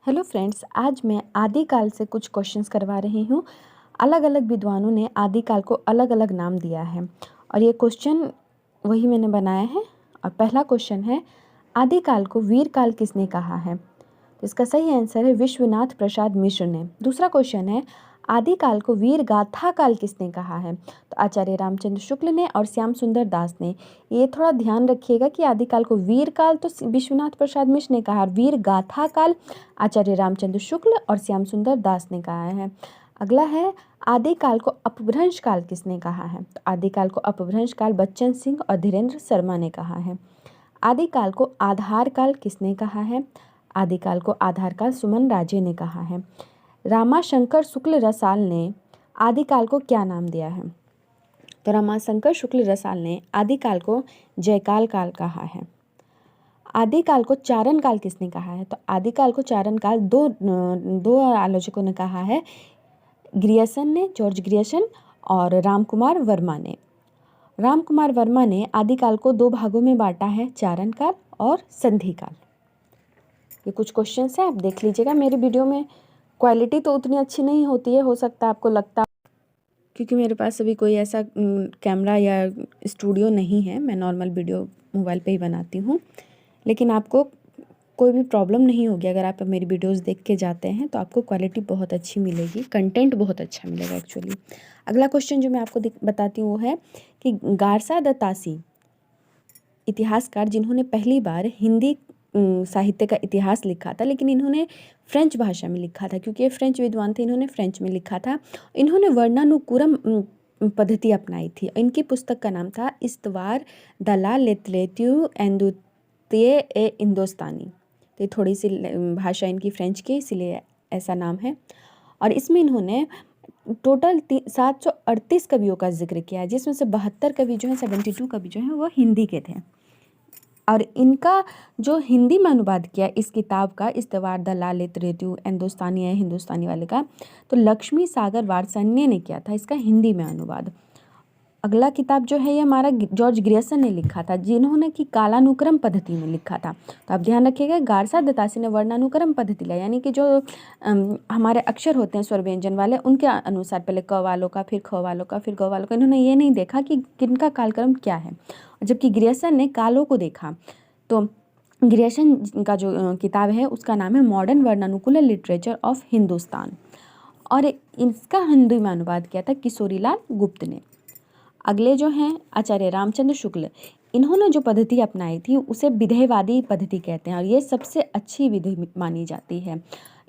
Hello friends, आज मैं आदिकाल से कुछ क्वेश्चंस करवा रही हूँ। अलग अलग विद्वानों ने आदिकाल को अलग अलग नाम दिया है और ये क्वेश्चन वही मैंने बनाया है। और पहला क्वेश्चन है, आदिकाल को वीरकाल किसने कहा है? तो इसका सही आंसर है विश्वनाथ प्रसाद मिश्र ने। दूसरा क्वेश्चन है, आदिकाल को वीर गाथा काल किसने कहा है? तो आचार्य रामचंद्र शुक्ल ने और श्याम सुंदर दास ने। ये थोड़ा ध्यान रखिएगा कि आदिकाल को वीर काल तो विश्वनाथ प्रसाद मिश्र ने कहा, वीर गाथा काल आचार्य रामचंद्र शुक्ल और श्याम सुंदर दास ने कहा है। अगला है, आदिकाल को अपभ्रंश काल किसने कहा है? तो आदिकाल को अपभ्रंश काल बच्चन सिंह और धीरेन्द्र शर्मा ने कहा है। आदिकाल को आधार काल किसने कहा है? आदिकाल को आधार काल सुमन राजे ने कहा है। रामाशंकर शुक्ल रसाल ने आदिकाल को क्या नाम दिया है? तो रामाशंकर शुक्ल रसाल ने आदिकाल को जयकाल काल कहा है। आदिकाल को चारण काल किसने कहा है? तो आदिकाल को चारण काल दो आलोचकों ने कहा है, ग्रियर्सन ने, जॉर्ज ग्रियर्सन और रामकुमार वर्मा ने। रामकुमार वर्मा ने आदिकाल को दो भागों में बांटा है, चारण काल और संधि काल। ये कुछ क्वेश्चंस हैं, आप देख लीजिएगा। मेरी वीडियो में क्वालिटी तो उतनी अच्छी नहीं होती है, हो सकता है आपको लगता, क्योंकि मेरे पास अभी कोई ऐसा कैमरा या स्टूडियो नहीं है। मैं नॉर्मल वीडियो मोबाइल पे ही बनाती हूँ। लेकिन आपको कोई भी प्रॉब्लम नहीं होगी अगर आप मेरी वीडियोस देख के जाते हैं, तो आपको क्वालिटी बहुत अच्छी मिलेगी, कंटेंट बहुत अच्छा मिलेगा एक्चुअली। अगला क्वेश्चन जो मैं आपको बताती हूँ वो है कि गारसा दत्तासी इतिहासकार जिन्होंने पहली बार हिंदी साहित्य का इतिहास लिखा था, लेकिन इन्होंने फ्रेंच भाषा में लिखा था, क्योंकि ये फ्रेंच विद्वान थे, इन्होंने फ्रेंच में लिखा था। इन्होंने वर्णानुक्रम पद्धति अपनाई थी। इनकी पुस्तक का नाम था इस्तवार दला लेतलेत्यु एंदुत्ये ए हिंदुस्तानी। तो ये थोड़ी सी भाषा इनकी फ्रेंच की, इसीलिए ऐसा नाम है। और इसमें इन्होंने टोटल 738 कवियों का जिक्र किया है, जिसमें से 72 कवि जो हैं, 72 कवि जो हैं वो हिंदी के थे। और इनका जो हिंदी में अनुवाद किया इस किताब का, इस्तवार द लालित रेत्यु हिंदुस्तानी है, हिंदुस्तानी वाले का, तो लक्ष्मी सागर वारसन्य ने किया था इसका हिंदी में अनुवाद। अगला किताब जो है ये हमारा जॉर्ज ग्रियर्सन ने लिखा था, जिन्होंने कि कालानुक्रम पद्धति में लिखा था। तो आप ध्यान रखिएगा, गारसा दत्तासी ने वर्णानुक्रम पद्धति लिया, यानी कि जो हमारे अक्षर होते हैं स्वर व्यंजन वाले, उनके अनुसार पहले क वालों का, फिर ख वालों का, फिर ग वालों का। इन्होंने ये नहीं देखा कि किनका कालक्रम क्या है, जबकि ग्रियर्सन ने कालों को देखा। तो ग्रियर्सन का जो किताब है उसका नाम है मॉडर्न वर्णानुकूल लिटरेचर ऑफ हिंदुस्तान, और इसका हिंदी में अनुवाद किया था किशोरीलाल गुप्त ने। अगले जो हैं आचार्य रामचंद्र शुक्ल, इन्होंने जो पद्धति अपनाई थी उसे विधेयवादी पद्धति कहते हैं, और ये सबसे अच्छी विधि मानी जाती है।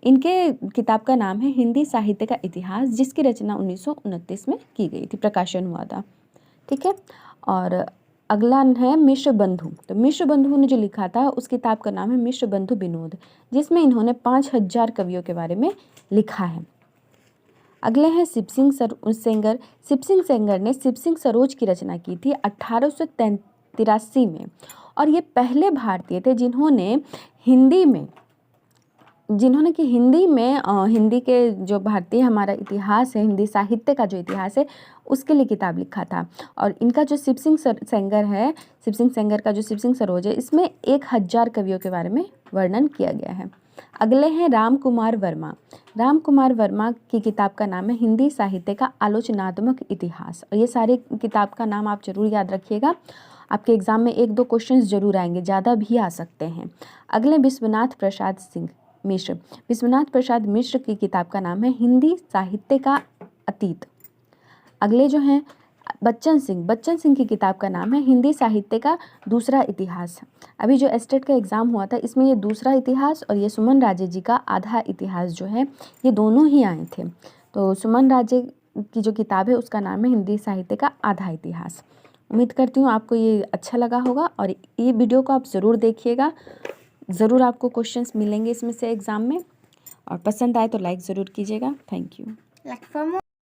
इनके किताब का नाम है हिंदी साहित्य का इतिहास, जिसकी रचना 1929 में की गई थी, प्रकाशन हुआ था। ठीक है। और अगला है मिश्र बंधु। तो मिश्र बंधु ने जो लिखा था उस किताब का नाम है मिश्र बंधु विनोद, जिसमें इन्होंने 5000 कवियों के बारे में लिखा है। अगले हैं शिव सिंह सेंगर। शिव सिंह सेंगर ने शिव सिंह सरोज की रचना की थी 1883 में, और ये पहले भारतीय थे जिन्होंने हिंदी में हिंदी के जो भारतीय हमारा इतिहास है, हिंदी साहित्य का जो इतिहास है, उसके लिए किताब लिखा था। और इनका जो शिव सिंह सेंगर है, शिव सिंह सेंगर का जो शिव सिंह सरोज है, इसमें 1000 कवियों के बारे में वर्णन किया गया है। अगले हैं रामकुमार वर्मा। रामकुमार वर्मा की किताब का नाम है हिंदी साहित्य का आलोचनात्मक इतिहास, और ये सारे किताब का नाम आप जरूर याद रखिएगा। आपके एग्जाम में 1-2 क्वेश्चंस जरूर आएंगे, ज़्यादा भी आ सकते हैं। अगले विश्वनाथ प्रसाद सिंह मिश्र। विश्वनाथ प्रसाद मिश्र की किताब का नाम है हिंदी साहित्य का अतीत। अगले जो हैं बच्चन सिंह की किताब का नाम है हिंदी साहित्य का दूसरा इतिहास। अभी जो एस्टेट का एग्ज़ाम हुआ था, इसमें ये दूसरा इतिहास और ये सुमन राजे जी का आधा इतिहास जो है, ये दोनों ही आए थे। तो सुमन राजे की जो किताब है उसका नाम है हिंदी साहित्य का आधा इतिहास। उम्मीद करती हूँ आपको ये अच्छा लगा होगा, और ये वीडियो को आप ज़रूर देखिएगा, ज़रूर आपको क्वेश्चंस मिलेंगे इसमें से एग्ज़ाम में, और पसंद आए तो लाइक ज़रूर कीजिएगा। Thank you.